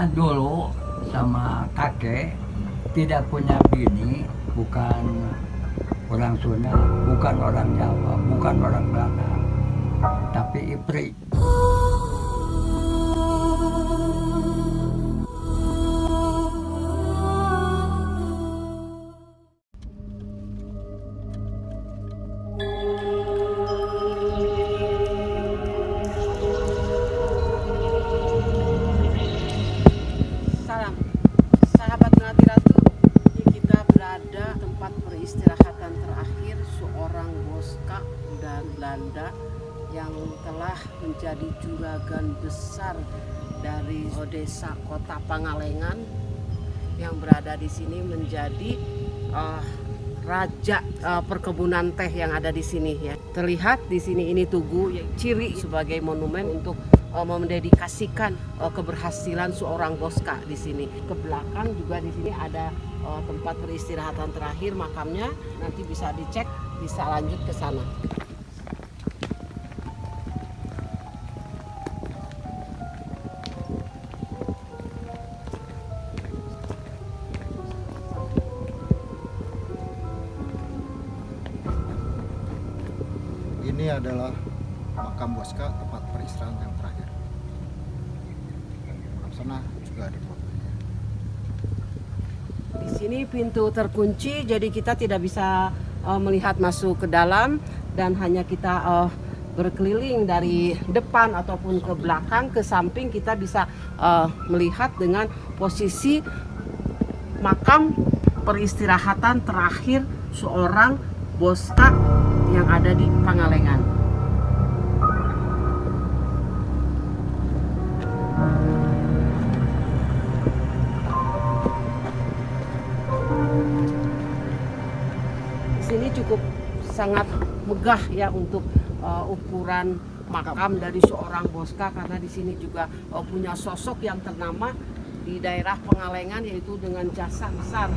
Saya dulu sama kakek tidak punya bini, bukan orang Sunda, bukan orang Jawa, bukan orang Belanda, tapi Ipri. Salam, sahabat Melati Ratu. Ini kita berada tempat peristirahatan terakhir seorang Boska dan Belanda yang telah menjadi juragan besar dari desa Kota Pangalengan, yang berada di sini menjadi raja perkebunan teh yang ada di sini ya. Terlihat di sini ini tugu ciri sebagai monumen untuk mendedikasikan keberhasilan seorang Boska di sini. Ke belakang juga di sini ada tempat peristirahatan terakhir makamnya. Nanti bisa dicek, bisa lanjut ke sana. Ini adalah makam Boska, tempat peristirahatan yang terakhir. Makam sana juga ada fotonya. Di sini pintu terkunci, jadi kita tidak bisa melihat masuk ke dalam, dan hanya kita berkeliling dari depan ataupun ke belakang, ke samping, kita bisa melihat dengan posisi makam peristirahatan terakhir seorang Boska yang ada di Pangalengan. Di sini cukup sangat megah ya untuk ukuran makam dari seorang Boska, karena di sini juga punya sosok yang ternama di daerah Pangalengan, yaitu dengan jasa besar.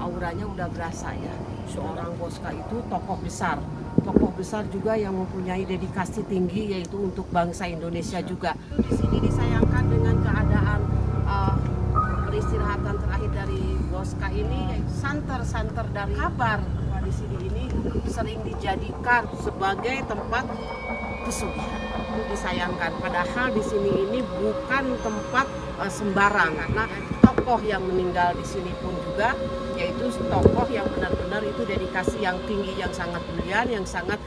Auranya udah berasa ya. Seorang Boska itu tokoh besar juga yang mempunyai dedikasi tinggi, yaitu untuk bangsa Indonesia juga. Di sini disayangkan dengan keadaan peristirahatan terakhir dari Boska ini, yaitu santer dari kabar bahwa di sini ini sering dijadikan sebagai tempat pesugihan. Itu disayangkan. Padahal di sini ini bukan tempat sembarang, karena tokoh yang meninggal di sini pun juga, yaitu tokoh yang benar-benar itu dedikasi yang tinggi, yang sangat brilian, yang sangat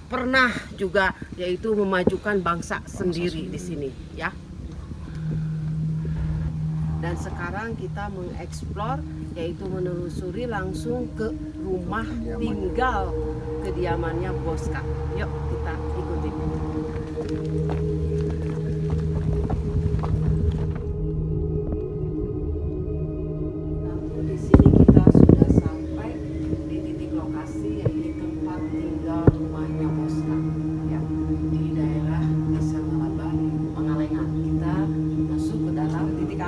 pernah juga yaitu memajukan bangsa sendiri di sini ya. Dan sekarang kita mengeksplor, yaitu menelusuri langsung ke rumah tinggal kediamannya Boska. Yuk kita ikuti.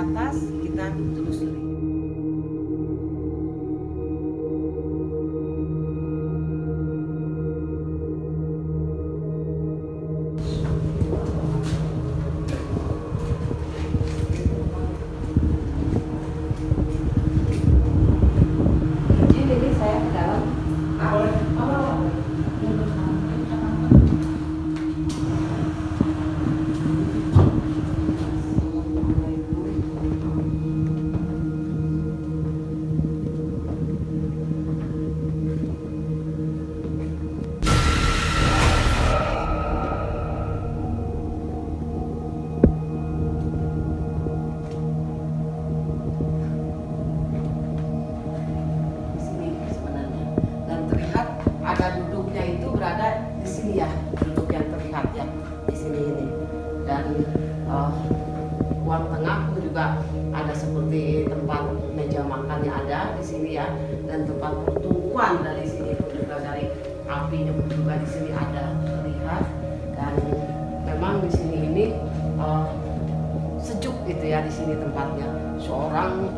Atas kita telusuri. Ini saya ke dalam. Duduknya itu berada di sini ya, duduk yang terlihat ya di sini ini. Dan ruang tengah pun juga ada seperti tempat meja makannya ada di sini ya, dan tempat pertumbuhan dari sini pun juga, dari apinya pun juga di sini ada terlihat. Dan memang di sini ini sejuk gitu ya di sini. sini tempatnya. Seorang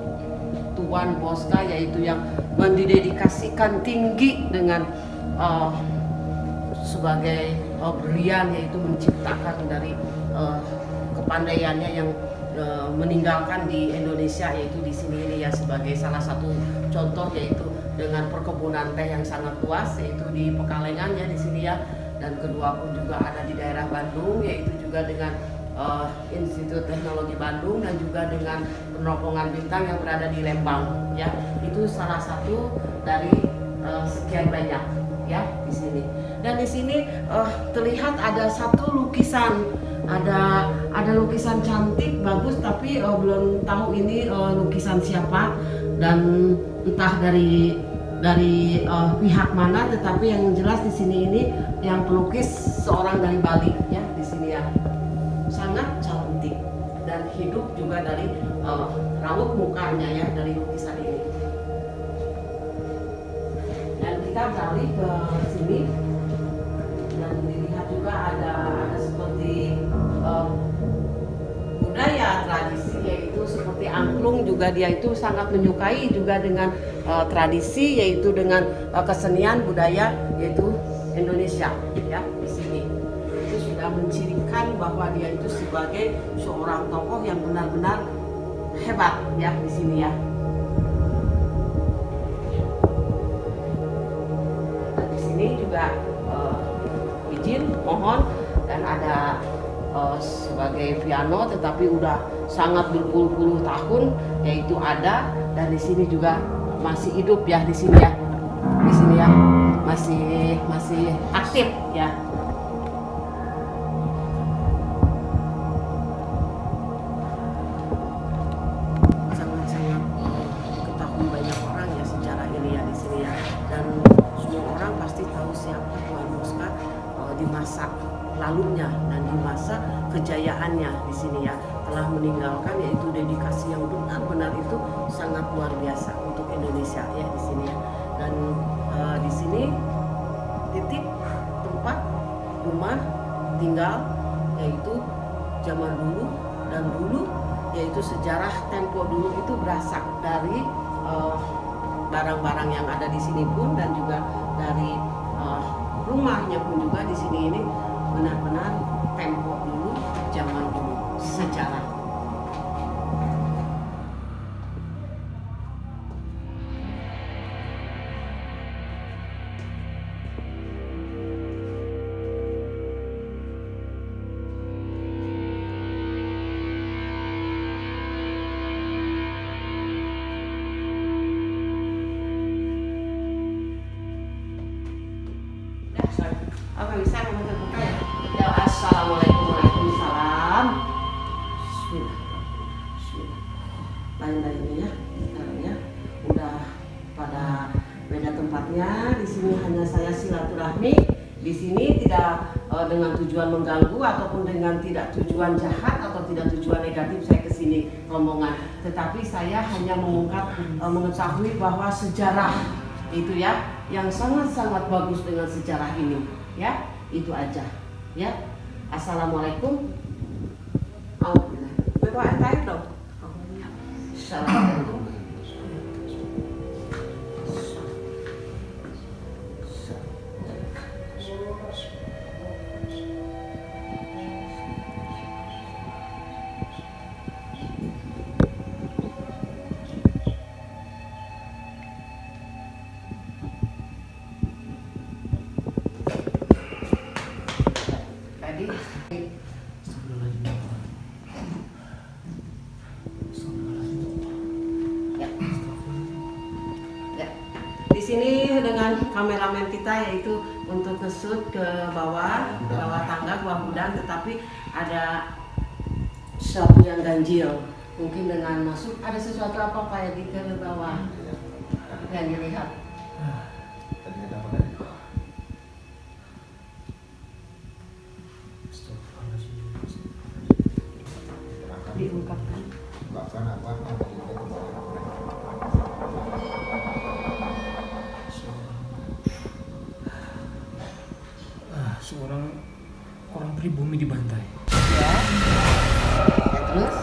Tuan Bosca yaitu yang mendedikasikan tinggi dengan sebagai brilian, yaitu menciptakan dari kepandaiannya yang meninggalkan di Indonesia, yaitu di sini ini ya sebagai salah satu contoh, yaitu dengan perkebunan teh yang sangat luas, yaitu di Pekalengan ya di sini ya, dan kedua pun juga ada di daerah Bandung, yaitu juga dengan Institut Teknologi Bandung, dan juga dengan Penoppongan Bintang yang berada di Lembang ya. Itu salah satu dari sekian banyak ya di sini. Dan di sini terlihat ada satu lukisan, ada lukisan cantik bagus, tapi belum tahu ini lukisan siapa dan entah dari pihak mana, tetapi yang jelas di sini ini yang pelukis seorang dari Bali ya di sini ya. Sangat cantik dan hidup juga dari raut mukanya ya dari lukisan ini. Dan kita beralih ke sini dan dilihat juga ada seperti budaya tradisi, yaitu seperti angklung juga, dia itu sangat menyukai juga dengan tradisi, yaitu dengan kesenian budaya yaitu Indonesia ya di sini. Itu sudah mencirikan bahwa dia itu sebagai seorang tokoh yang benar-benar hebat ya di sini ya. Dan di sini juga izin mohon, dan ada sebagai piano, tetapi udah sangat berpuluh-puluh tahun yaitu ada, dan di sini juga masih hidup ya di sini ya. Di sini ya masih aktif ya. Sangat-sangat diketahui banyak orang ya sejarah ini ya di sini ya. Dan semua orang pasti tahu siapa Tuan Bosca di masa lalunya dan di masa kejayaannya di sini ya, telah meninggalkan yaitu dedikasi yang benar-benar itu sangat luar biasa untuk Indonesia ya di sini ya. Dan di sini titik tempat rumah tinggal yaitu zaman dulu, dan dulu yaitu sejarah tempo dulu itu berasal dari barang-barang yang ada di sini pun, dan juga dari rumahnya pun juga di sini ini benar-benar tempo dulu, zaman dulu, sejarah. Apa bisa membuka ya? Ya, assalamualaikum, waalaikumsalam. Bismillah. Lain-lainnya ya, sekarang ya udah pada beda tempatnya. Di sini hanya saya silaturahmi. Di sini tidak dengan tujuan mengganggu ataupun dengan tidak tujuan jahat atau tidak tujuan negatif saya ke sini rombongan. Tetapi saya hanya mengetahui bahwa sejarah itu ya yang sangat-sangat bagus dengan sejarah ini. Ya, itu aja. Ya, assalamualaikum. Berdoa air dong. Assalamualaikum. Di sini dengan kameramen kita yaitu untuk ngesut ke bawah tangga, ke bawah gudang, tetapi ada sesuatu yang ganjil. Mungkin dengan masuk ada sesuatu apa Pak ya di ke bawah yang dilihat. Diungkapkan. Seorang orang pribumi dibantai. Ya. Ya terus?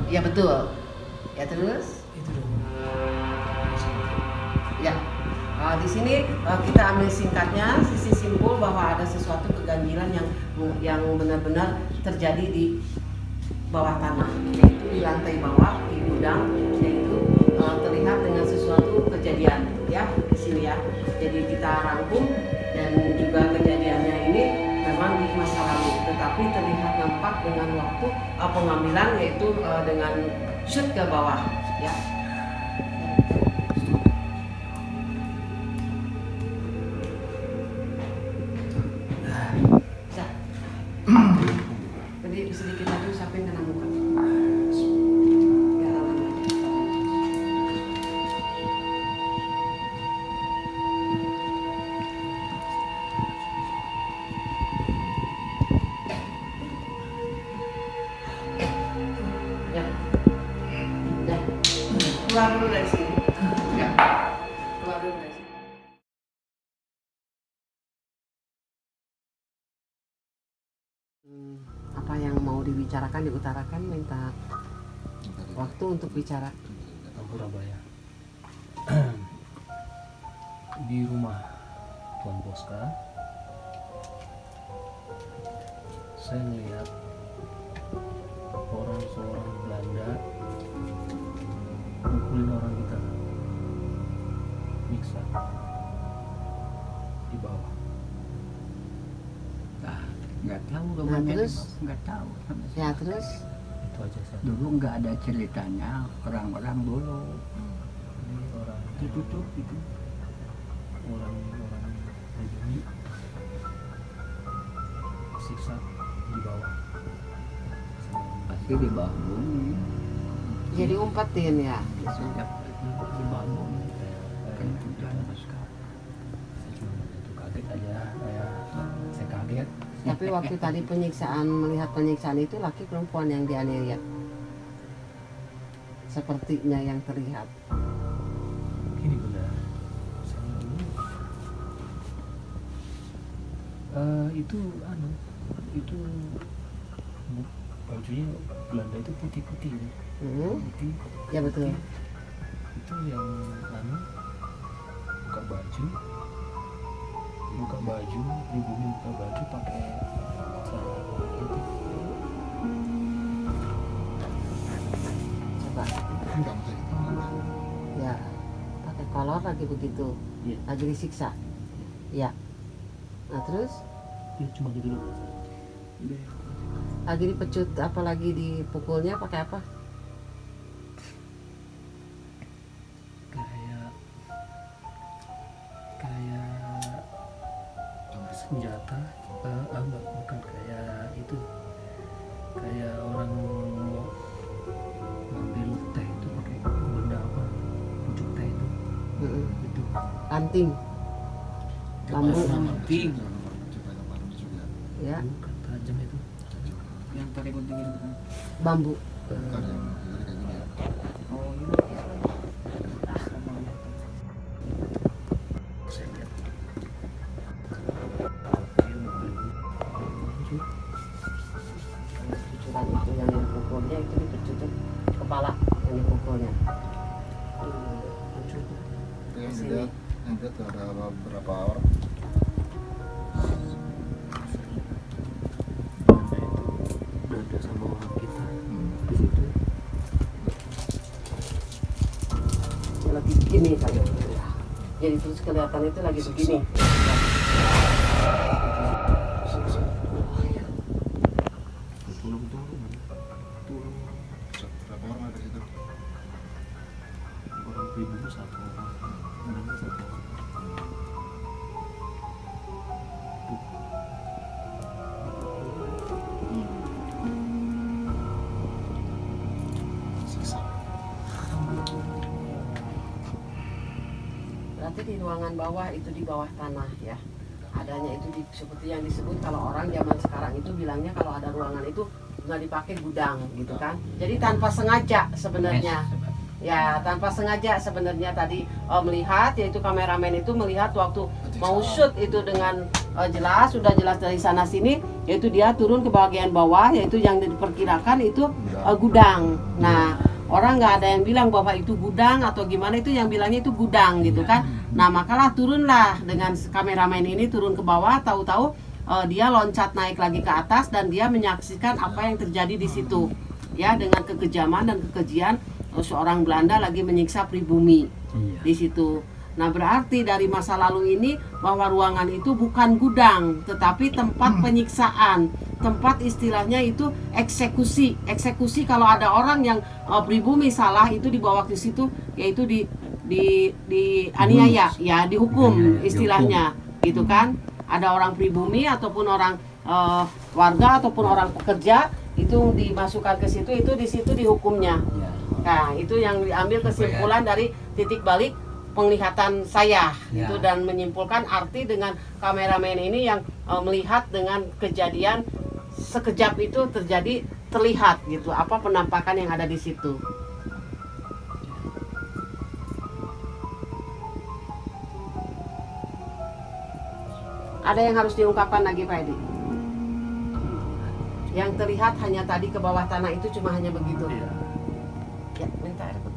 Ya Betul. Ya terus? Itu dong. Ya. Di sini kita ambil singkatnya, sisi simpul bahwa ada sesuatu keganjilan yang benar-benar terjadi di bawah tanah, yaitu di lantai bawah di gudang, yaitu terlihat dengan sesuatu kejadian ya di sini ya. Jadi kita rangkum dan juga kejadiannya ini memang di masa lalu, tetapi terlihat nampak dengan waktu pengambilan yaitu dengan shoot ke bawah ya. Bisa. Jadi sedikit lagi siapin kena muka. Ya, ya. Ya. Keluar dulu dari sini. Ya. Keluar dulu dari sini. Apa yang mau dibicarakan, diutarakan, minta waktu untuk bicara. Surabaya. Di rumah Tuan Boska, saya melihat seorang Belanda mukulin orang kita, nyiksa di bawah. Nah, nggak tahu Nah, rumahnya terus? di bawah. Nggak tahu sama sekali. Ya terus Itu aja saya. Dulu nggak ada ceritanya orang-orang dulu Ini orang ditutup gitu. orang pribumi siksa di bawah. Pasti di bawah bumi. jadi umpetin ya. Sejak di bawah bumi. Kan hujan sekali. Saya cuma itu kaget aja, saya kaget. Tapi waktu tadi melihat penyiksaan itu laki perempuan yang dianiaya. Sepertinya yang terlihat. Gini bunda, saya ini itu bajunya Belanda itu putih-putih ini. Putih, Ya betul. itu yang buka baju pribumi buka baju pakai celana itu. Coba. Ya. Pakai kolor lagi begitu. Iya. Lagi disiksa. Ya. Nah terus Ya, cuma gitu loh. lagi dipecut, apalagi dipukulnya pakai apa? kayak senjata, enggak, bukan kayak itu, kayak orang mau ngambil teh itu pakai benda apa, pucuk teh itu, itu Anting. Bambu. anting, Ya. bukan tajam itu. Yang tadi gunting itu kan. Bambu. Oh iya. Saya lihat Cucuran itu yang dipukulnya itu dipecut kepala yang dipukulnya. Itu yang dilihat ada beberapa orang. Belanda sama orang kita di situ. Lagi begini kali. Jadi terus kelihatan itu lagi begini. Tolong Berapa orang ada di situ? orang pribumi satu orang, Belanda satu orang. Siksa. Berarti di ruangan bawah itu di bawah tanah ya. Adanya itu seperti yang disebut kalau orang zaman sekarang itu bilangnya kalau ada ruangan itu nggak dipakai gudang gitu kan. Jadi tanpa sengaja sebenarnya. Ya, tanpa sengaja sebenarnya tadi melihat, yaitu kameramen itu melihat waktu mau shoot itu dengan jelas, sudah jelas dari sana sini, yaitu dia turun ke bagian bawah, yaitu yang diperkirakan itu gudang. Nah, orang nggak ada yang bilang bahwa itu gudang atau gimana, itu yang bilangnya itu gudang gitu kan. Nah, makalah turunlah dengan kameramen ini turun ke bawah, tahu-tahu dia loncat naik lagi ke atas dan dia menyaksikan apa yang terjadi di situ. Ya, dengan kekejaman dan kekejian seorang Belanda lagi menyiksa pribumi di situ. Nah, berarti dari masa lalu ini bahwa ruangan itu bukan gudang, tetapi tempat penyiksaan, tempat istilahnya itu eksekusi. Eksekusi kalau ada orang yang pribumi salah itu dibawa ke situ, yaitu di aniaya, ya dihukum istilahnya, gitu kan? Ada orang pribumi ataupun orang warga ataupun orang pekerja itu dimasukkan ke situ, itu di situ dihukumnya. Nah, itu yang diambil kesimpulan dari titik balik penglihatan saya itu, dan menyimpulkan arti dengan kameramen ini yang melihat dengan kejadian sekejap itu terjadi, terlihat gitu apa penampakan yang ada di situ. Ada yang harus diungkapkan lagi, Pak Edi? Yang terlihat hanya tadi ke bawah tanah itu cuma hanya begitu. Ya, minta air.